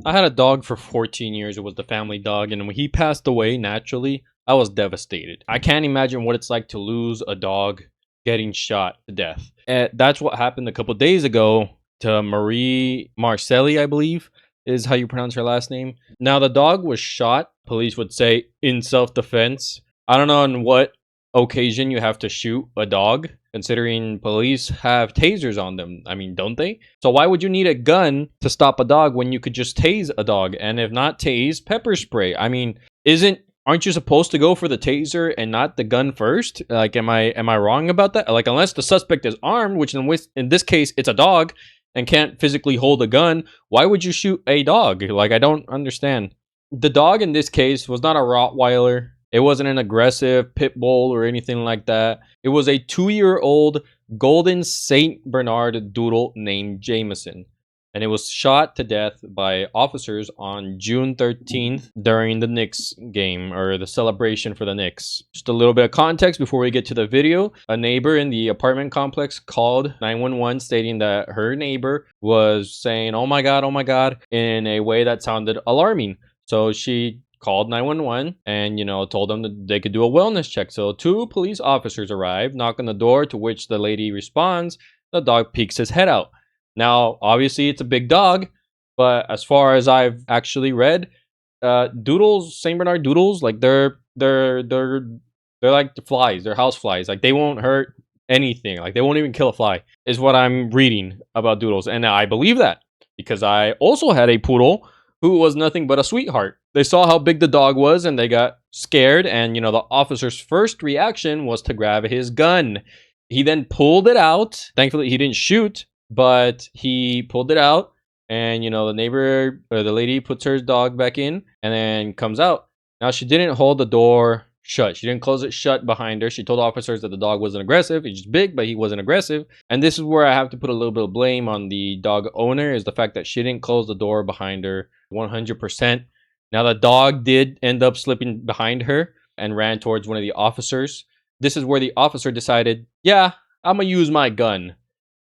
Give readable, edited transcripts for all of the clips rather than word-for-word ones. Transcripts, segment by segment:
I had a dog for 14 years. It was the family dog, and when he passed away naturally, I was devastated. I can't imagine what it's like to lose a dog getting shot to death. And that's what happened a couple days ago to Marie Marcelli, I believe is how you pronounce her last name. Now the dog was shot, police would say, in self-defense. I don't know on what occasion you have to shoot a dog, considering police have tasers on them. I mean, don't they? So why would you need a gun to stop a dog when you could just tase a dog? And if not tase, pepper spray. I mean, aren't you supposed to go for the taser and not the gun first? Like, am I wrong about that? Like, unless the suspect is armed, which in this case it's a dog and can't physically hold a gun, why would you shoot a dog? Like, I don't understand. The dog in this case was not a Rottweiler. It wasn't an aggressive pit bull or anything like that. It was a 2-year-old golden Saint Bernard doodle named Jameson. And it was shot to death by officers on June 13th during the Knicks game, or the celebration for the Knicks. Just a little bit of context before we get to the video. A neighbor in the apartment complex called 911 stating that her neighbor was saying, oh my God, in a way that sounded alarming. So she called 911 and, told them that they could do a wellness check. So 2 police officers arrived, knock on the door, to which the lady responds. The dog peeks his head out. Now, obviously, it's a big dog, but as far as I've actually read, doodles, Saint Bernard doodles, like they're like the flies, they're house flies. Like, they won't hurt anything. Like, they won't even kill a fly, is what I'm reading about doodles, and I believe that because I also had a poodle who was nothing but a sweetheart. They saw how big the dog was and they got scared, and the officer's first reaction was to grab his gun. He then pulled it out. Thankfully, he didn't shoot, but he pulled it out, and the neighbor or the lady puts her dog back in and then comes out. Now, she didn't hold the door shut. She didn't close it shut behind her. She told officers that the dog wasn't aggressive. He's just big, but he wasn't aggressive. And this is where I have to put a little bit of blame on the dog owner, is the fact that she didn't close the door behind her 100%. Now, the dog did end up slipping behind her and ran towards one of the officers. This is where the officer decided, yeah, I'm gonna use my gun.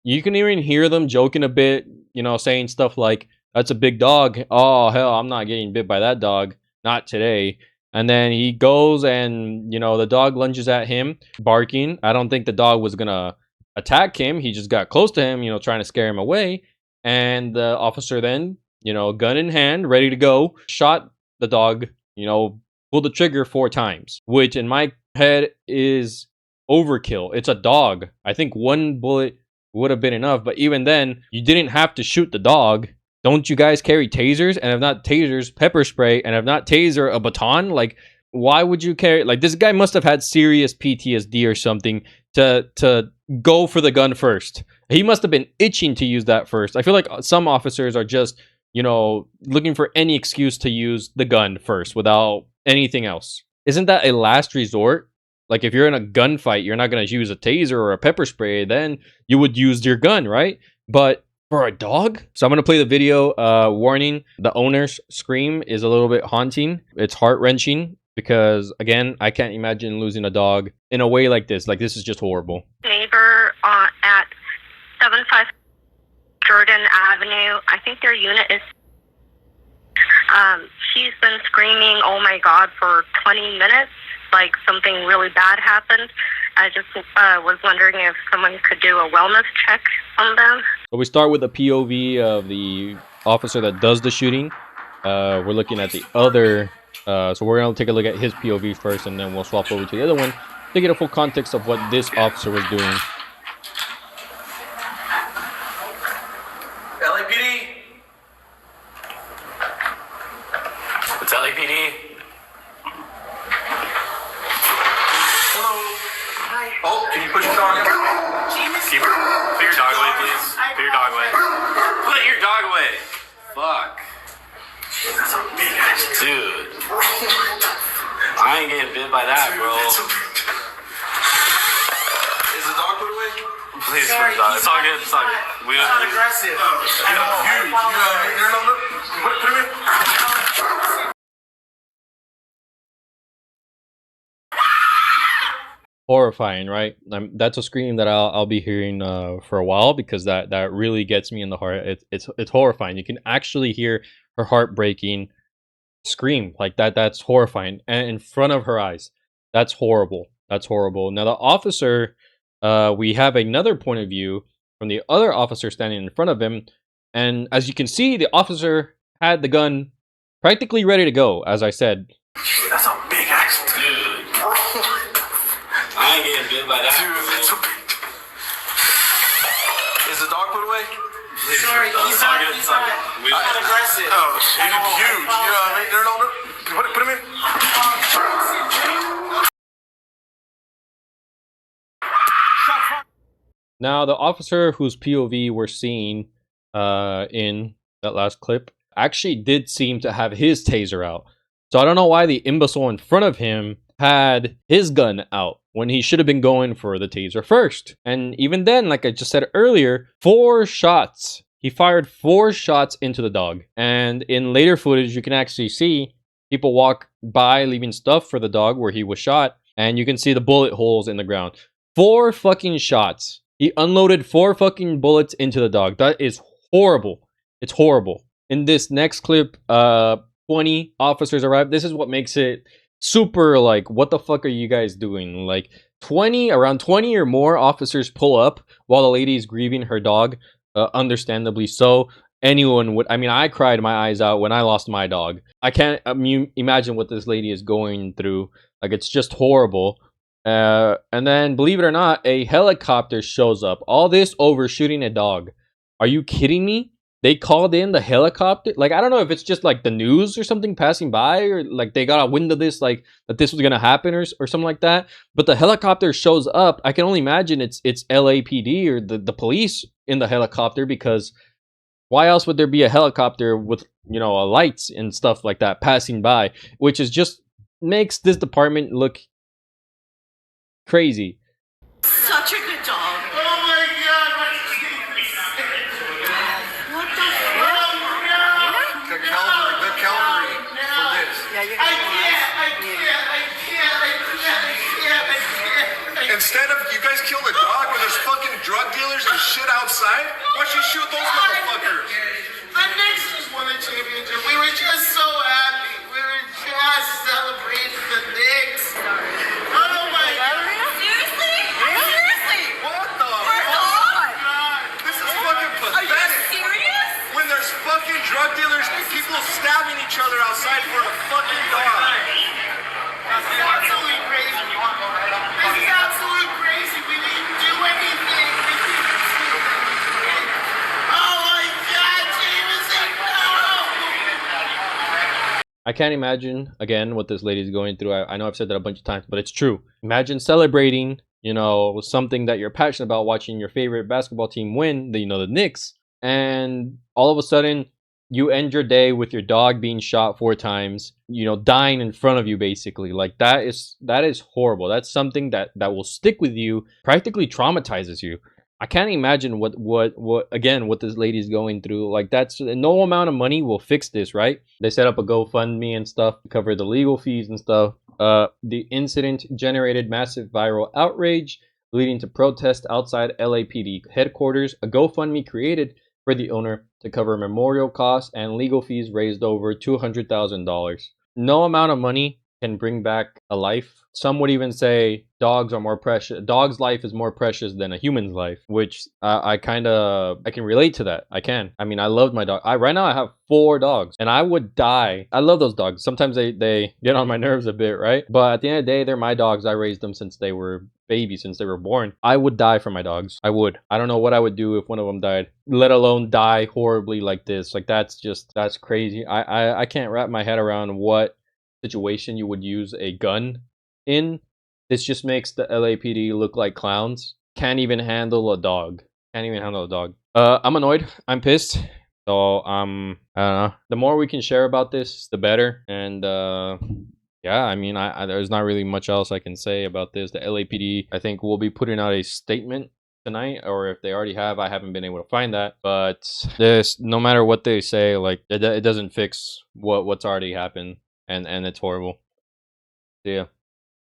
You can even hear them joking a bit, saying stuff like, that's a big dog. Oh, hell, I'm not getting bit by that dog. Not today. And then he goes and, the dog lunges at him, barking. I don't think the dog was going to attack him. He just got close to him, trying to scare him away. And the officer then, gun in hand, ready to go, shot the dog, pulled the trigger 4 times, which in my head is overkill. It's a dog. I think 1 bullet would have been enough, but even then, you didn't have to shoot the dog. Don't you guys carry tasers? And if not tasers, pepper spray, and if not taser, a baton? Like, why would you carry? Like, this guy must have had serious PTSD or something to go for the gun first. He must have been itching to use that first. I feel like some officers are just, looking for any excuse to use the gun first without anything else. Isn't that a last resort? Like, if you're in a gunfight, you're not going to use a taser or a pepper spray, then you would use your gun, right? But for a dog? So I'm going to play the video. Warning, the owner's scream is a little bit haunting. It's heart-wrenching because, again, I can't imagine losing a dog in a way like this. Like, this is just horrible. Neighbor at 75 Jordan Avenue. I think their unit is... she's been screaming, oh my God, for 20 minutes. Like something really bad happened. I just was wondering if someone could do a wellness check on them. So we start with the POV of the officer that does the shooting. We're looking at the other, so we're going to take a look at his POV first, and then we'll swap over to the other one to get a full context of what this officer was doing. LAPD. It's LAPD. Oh, can you put your dog away? Put your dog away, please. Put your dog away. Put your dog away. Fuck. That's a big ass dude. I ain't getting bit by that, bro. Is the dog put away? Please put the dog. It's all good. It's all good. We're not aggressive. Put him in. Horrifying, right? That's a scream that I'll be hearing for a while, because that really gets me in the heart. It's horrifying. You can actually hear her heart breaking scream like that. That's horrifying, and in front of her eyes. That's horrible. That's horrible. Now the officer, we have another point of view from the other officer standing in front of him, and as you can see, the officer had the gun practically ready to go. As I said, That's a big ass dude. I ain't getting bit by that. Dude, that's a big. Is the dog put away? Sorry, he's not aggressive. Oh, shit, he's huge. You know what I mean? They're not. Put him in. now the officer whose POV we're seeing in that last clip actually did seem to have his taser out. So I don't know why the imbecile in front of him had his gun out when he should have been going for the taser first. And even then, like I just said earlier, 4 shots. He fired 4 shots into the dog. And in later footage, you can actually see people walk by leaving stuff for the dog where he was shot. And you can see the bullet holes in the ground. 4 fucking shots. He unloaded 4 fucking bullets into the dog. That is horrible. It's horrible. In this next clip, 20 officers arrive. This is what makes it super like, what the fuck are you guys doing? Like around 20 or more officers pull up while the lady is grieving her dog. Understandably so. Anyone would, I mean, I cried my eyes out when I lost my dog. I can't imagine what this lady is going through. Like, it's just horrible. And then, believe it or not, a helicopter shows up. All this over shooting a dog. Are you kidding me? They called in the helicopter. Like, I don't know if it's just like the news or something passing by, or like they got a wind of this, like that this was gonna happen or something like that. But the helicopter shows up. I can only imagine it's LAPD or the police in the helicopter, because why else would there be a helicopter with, you know, lights and stuff like that passing by, which is just makes this department look crazy. Such a good dog. Oh my god! What the fuck? The Calvary for this. Yeah, you're I gonna can't. Instead of you guys kill the dog where there's fucking drug dealers and shit outside, why don't you shoot those motherfuckers? The Knicks just won the championship. We were just so happy. We were just celebrating the Knicks. Oh my god. Seriously? Seriously? What the For a fuck? dog? This is fucking Are you pathetic. serious? When there's fucking drug dealers and people stabbing each other outside for a fucking dog. This is absolutely crazy. This is absolutely crazy. We didn't do anything. Oh my god, Jameson, no! I can't imagine, again, what this lady's going through. I know I've said that a bunch of times, but it's true. Imagine celebrating, you know, something that you're passionate about, watching your favorite basketball team win, the Knicks, and all of a sudden, you end your day with your dog being shot 4 times, you know, dying in front of you, basically. Like, that is horrible. That's something that will stick with you, practically traumatizes you. I can't imagine what this lady's going through. Like, that's no amount of money will fix this, right? They set up a GoFundMe and stuff to cover the legal fees and stuff. The incident generated massive viral outrage, leading to protests outside LAPD headquarters. A GoFundMe created for the owner to cover memorial costs, and legal fees raised over $200,000. No amount of money can bring back a life. Some would even say dogs are more precious. Dog's life is more precious than a human's life, which I can relate to that. I can. I mean, I loved my dog. Right now I have 4 dogs, and I would die. I love those dogs. Sometimes they get on my nerves a bit, right? But at the end of the day, they're my dogs. I raised them since they were babies, since they were born. I would die for my dogs. I would. I don't know what I would do if one of them died, let alone die horribly like this. Like, that's crazy. I can't wrap my head around what situation you would use a gun in. This just makes the LAPD look like clowns. Can't even handle a dog. I'm annoyed. I'm pissed. So I don't know. The more we can share about this, the better. And yeah, I mean, there's not really much else I can say about this. The LAPD, I think, will be putting out a statement tonight, or if they already have, I haven't been able to find that. But this, no matter what they say, like, it doesn't fix what's already happened, and it's horrible. See ya.